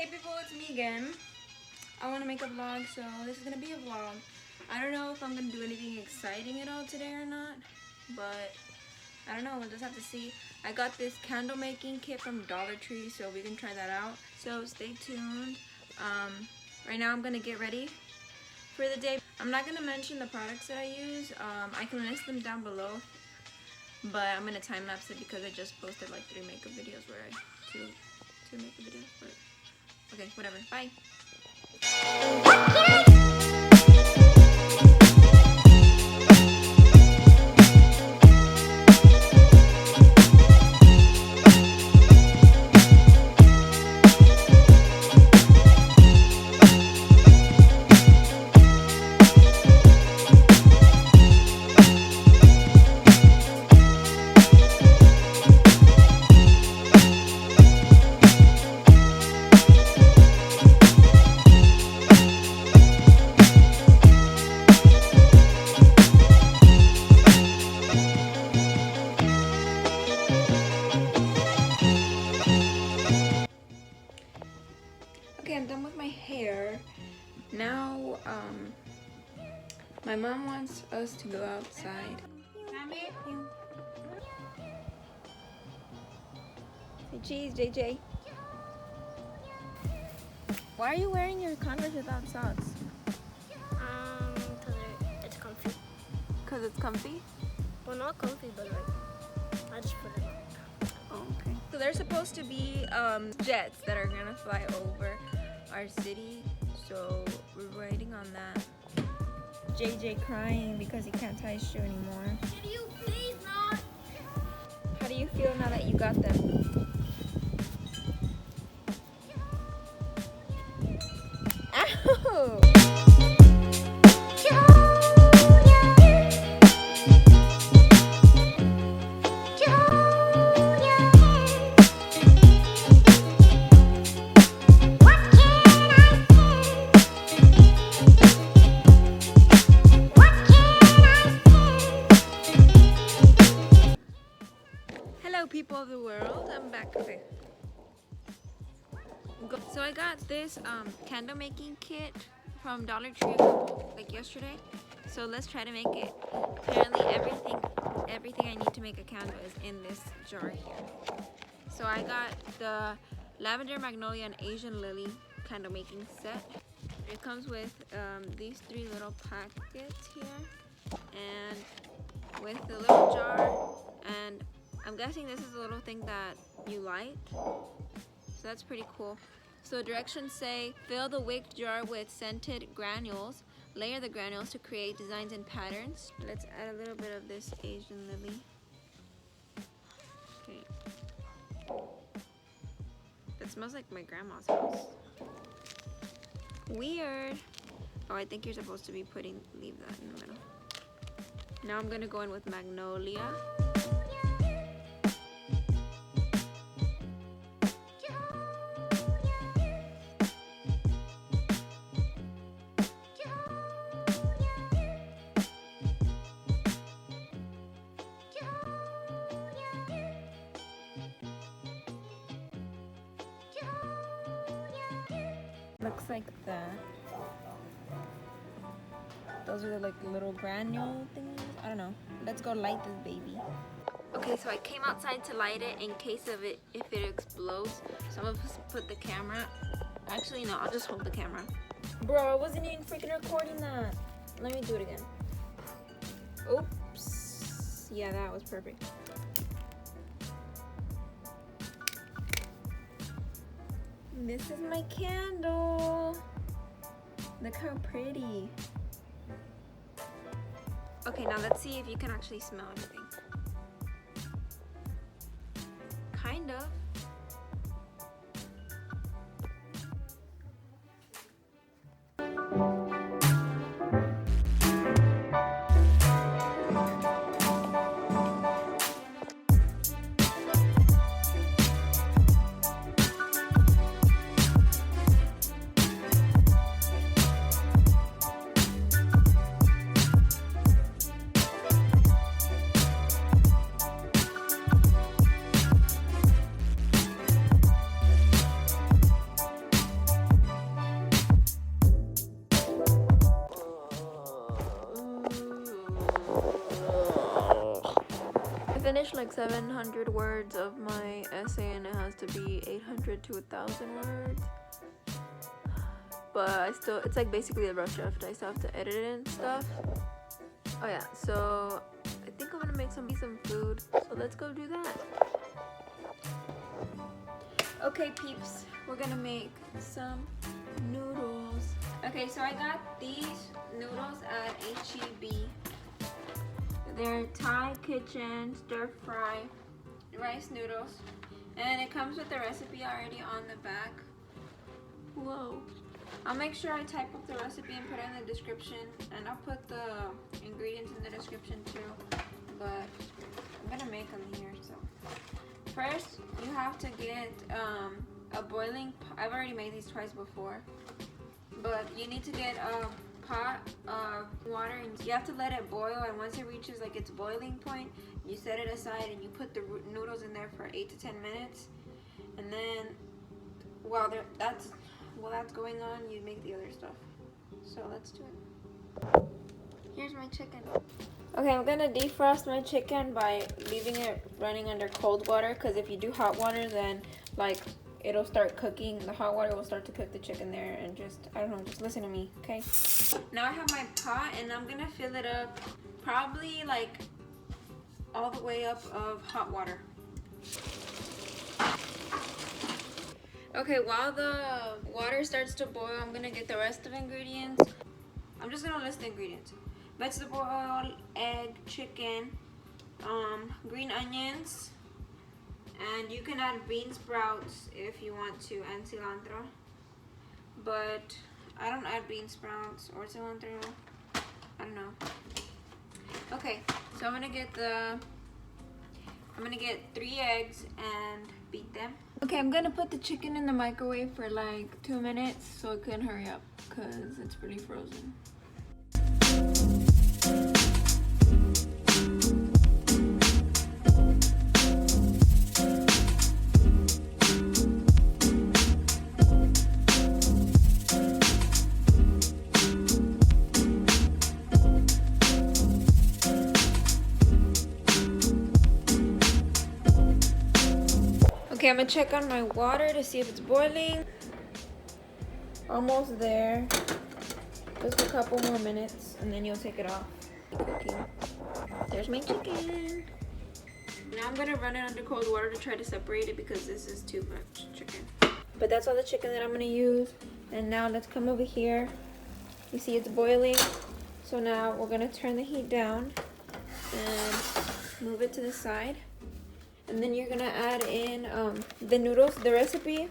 Hey people, it's me again. I want to make a vlog, so this is going to be a vlog. I don't know if I'm going to do anything exciting at all today or not, but I don't know, we'll just have to see. I got this candle making kit from Dollar Tree, so we can try that out. So stay tuned. Right now I'm going to get ready for the day. I'm not going to mention the products that I use. I can list them down below, but I'm going to time lapse it because I just posted like 3 makeup videos where two makeup videos, but okay, whatever. Bye. Okay, I'm done with my hair. Now, my mom wants us to go outside. Say cheese, JJ. Why are you wearing your Converse without socks? Cause it's comfy. Cause it's comfy? Well, not comfy, but like, I just put it on. Oh, okay. So there's supposed to be jets that are gonna fly over our city, so we're waiting on that. JJ crying because he can't tie his shoe anymore. Can you please not? How do you feel now that you got them? Ow! Hello people of the world, I'm back. Okay. So I got this candle making kit from Dollar Tree like yesterday. So let's try to make it. Apparently everything I need to make a candle is in this jar here. So I got the lavender, magnolia, and Asian lily candle making set. It comes with these 3 little packets here, and with the little jar, and I'm guessing this is a little thing that you light. So that's pretty cool. So directions say, fill the wick jar with scented granules. Layer the granules to create designs and patterns. Let's add a little bit of this Asian lily. Okay. That smells like my grandma's house. Weird. Oh, I think you're supposed to be leave that in the middle. Now I'm gonna go in with magnolia. Looks like that. Those are the like little granule thingies. I don't know. Let's go light this baby. Okay, so I came outside to light it in case of it if it explodes. So I'm gonna put the camera. Actually, no, I'll just hold the camera. Bro, I wasn't even freaking recording that. Let me do it again. Oops. Yeah, that was perfect. This is my candle. Look how pretty. Okay, now let's see if you can actually smell anything. Kind of. like 700 words of my essay, and it has to be 800 to 1,000 words. But it's like basically a rough draft. I still have to edit it and stuff. Oh yeah, so I think I'm gonna make some food. So let's go do that. Okay, peeps, we're gonna make some noodles. Okay, so I got these noodles at HEB. They're Thai kitchen stir fry rice noodles, and it comes with the recipe already on the back. Whoa. I'll make sure I type up the recipe and put it in the description, and I'll put the ingredients in the description too, but I'm gonna make them here. So first you have to get a boiling pot. I've already made these twice before, but you need to get a pot of water, and you have to let it boil, and once it reaches like its boiling point, you set it aside and you put the noodles in there for 8 to 10 minutes, and then while that's going on, you make the other stuff. So let's do it. Here's my chicken. Okay, I'm gonna defrost my chicken by leaving it running under cold water, because if you do hot water, then like it'll start cooking. The hot water will start to cook the chicken there, and I don't know, just listen to me, okay? Now I have my pot, and I'm gonna fill it up probably like all the way up of hot water. Okay, while the water starts to boil, I'm gonna get the rest of the ingredients. I'm just gonna list the ingredients: vegetable oil, egg, chicken, green onions, and you can add bean sprouts if you want to, and cilantro. But I don't add bean sprouts or cilantro. I don't know. Okay, so I'm gonna get 3 eggs and beat them. Okay, I'm gonna put the chicken in the microwave for like 2 minutes so it can hurry up, because it's pretty frozen. Okay, I'm gonna check on my water to see if it's boiling. Almost there. Just a couple more minutes, and then you'll take it off. Cooking. There's my chicken. Now I'm gonna run it under cold water to try to separate it, because this is too much chicken. But that's all the chicken that I'm gonna use. And now let's come over here. You see it's boiling. So now we're gonna turn the heat down and move it to the side. And then you're gonna add in the noodles. The recipe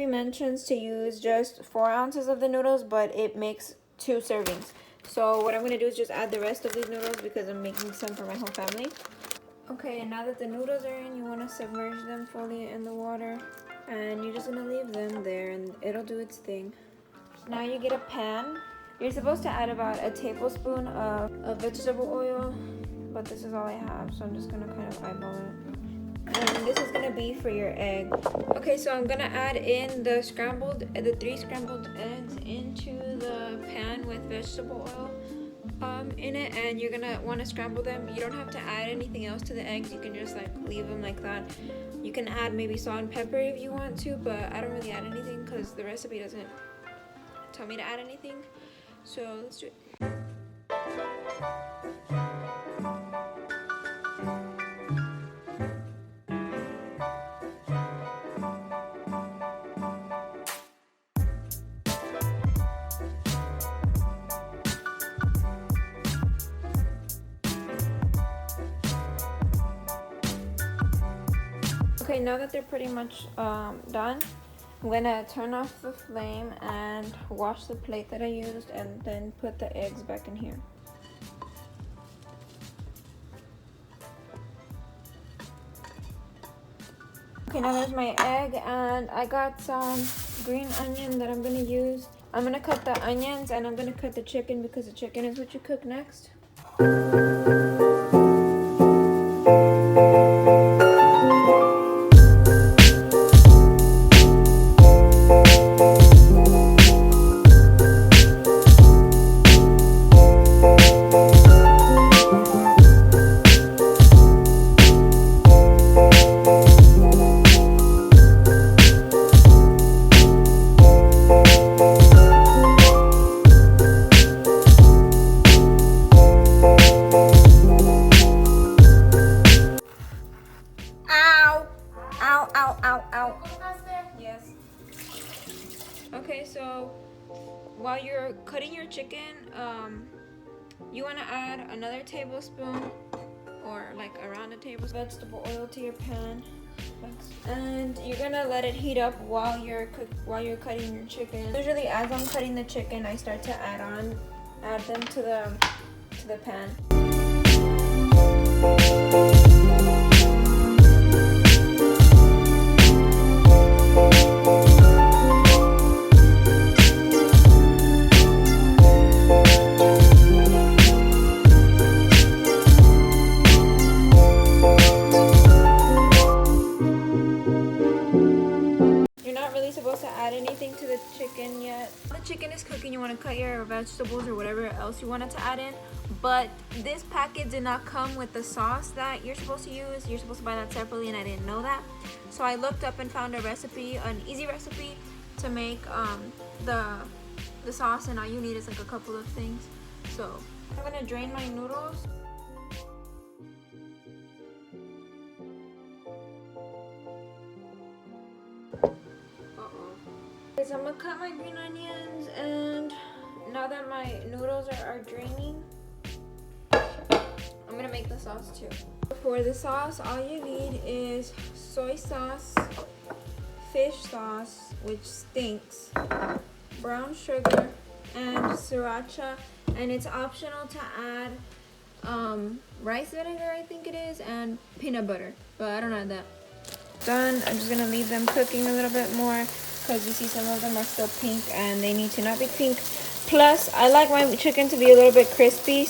mentions to use just 4 ounces of the noodles, but it makes 2 servings. So what I'm gonna do is just add the rest of these noodles, because I'm making some for my whole family. Okay, and now that the noodles are in, you wanna submerge them fully in the water, and you're just gonna leave them there, and it'll do its thing. Now you get a pan. You're supposed to add about a tablespoon of vegetable oil, but this is all I have, so I'm just gonna kind of eyeball it. And this is gonna be for your egg. Okay, so I'm gonna add in the 3 scrambled eggs into the pan with vegetable oil in it, and you're gonna want to scramble them. You don't have to add anything else to the eggs. You can just like leave them like that. You can add maybe salt and pepper if you want to, but I don't really add anything because the recipe doesn't tell me to add anything. So let's do it. Okay, now that they're pretty much done, I'm gonna turn off the flame and wash the plate that I used, and then put the eggs back in here. Okay, now there's my egg, and I got some green onion that I'm gonna use. I'm gonna cut the onions, and I'm gonna cut the chicken, because the chicken is what you cook next. Ow, ow. Yes. Okay, so while you're cutting your chicken, you want to add another tablespoon or like around a tablespoon vegetable oil to your pan. And you're gonna let it heat up while you're cutting your chicken. Usually, as I'm cutting the chicken, I start to add them to the pan. Supposed to add anything to the chicken yet. When the chicken is cooking, you want to cut your vegetables or whatever else you wanted to add in, but this packet did not come with the sauce that you're supposed to use. You're supposed to buy that separately, and I didn't know that, so I looked up and found a recipe, an easy recipe to make the sauce, and all you need is like a couple of things. So I'm gonna drain my noodles. So I'm gonna cut my green onions, and now that my noodles are draining, I'm gonna make the sauce too. For the sauce, all you need is soy sauce, fish sauce, which stinks, brown sugar, and sriracha, and it's optional to add rice vinegar, I think it is, and peanut butter, but I don't add that. Done. I'm just gonna leave them cooking a little bit more, because you see some of them are still pink and they need to not be pink. Plus, I like my chicken to be a little bit crispy.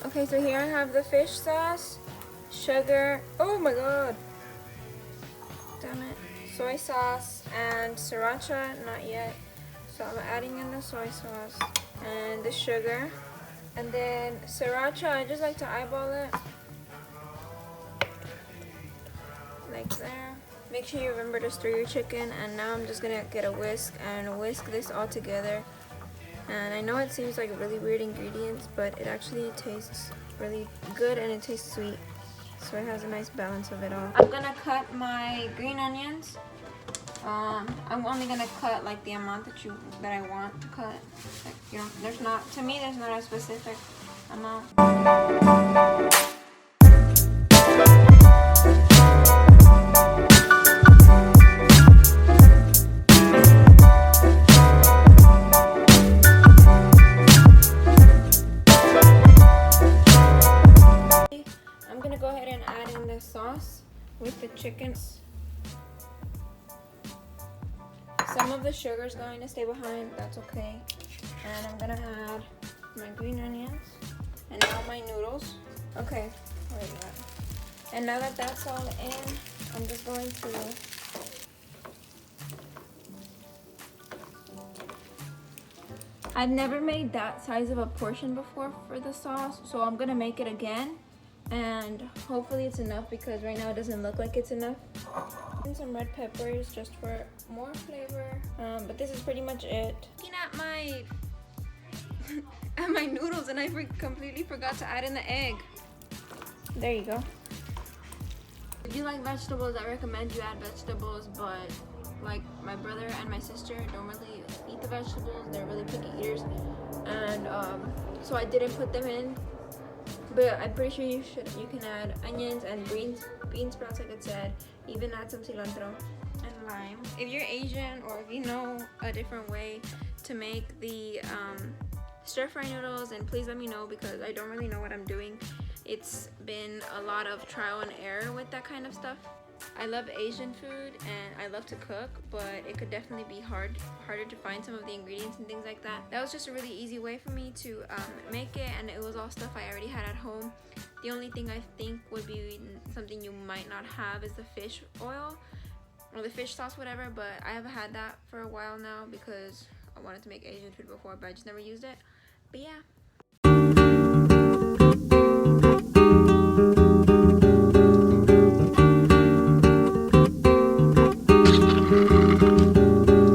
Okay, so here I have the fish sauce, sugar, oh my god, damn it, soy sauce, and sriracha, not yet. So I'm adding in the soy sauce and the sugar, and then sriracha, I just like to eyeball it like there. Make sure you remember to stir your chicken, and now I'm just gonna get a whisk and whisk this all together. And I know it seems like really weird ingredients, but it actually tastes really good and it tastes sweet, so it has a nice balance of it all. I'm gonna cut my green onions. I'm only gonna cut like the amount that I want to cut. Like, you know, there's not a specific amount. I'm gonna go ahead and add in the sauce with the chicken. Some of the sugar is going to stay behind, that's okay. And I'm gonna add my green onions, and now my noodles. Okay, there we go. And now that that's all in, I'm just going to I've never made that size of a portion before for the sauce, so I'm gonna make it again, and hopefully it's enough, because right now it doesn't look like it's enough. And some red peppers just for more flavor, but this is pretty much it. Looking at my at my noodles, and I completely forgot to add in the egg. There you go. If you like vegetables, I recommend you add vegetables, but like my brother and my sister don't really eat the vegetables. They're really picky eaters, and so I didn't put them in. But I'm pretty sure you can add onions and bean sprouts, like it said. Even add some cilantro and lime. If you're Asian, or if you know a different way to make the stir-fry noodles, and please let me know, because I don't really know what I'm doing. It's been a lot of trial and error with that kind of stuff. I love Asian food and I love to cook, but it could definitely be harder to find some of the ingredients and things like that. That was just a really easy way for me to make it, and it was all stuff I already had at home. The only thing I think would be something you might not have is the fish oil or the fish sauce, whatever, but I have had that for a while now because I wanted to make Asian food before, but I just never used it. But yeah.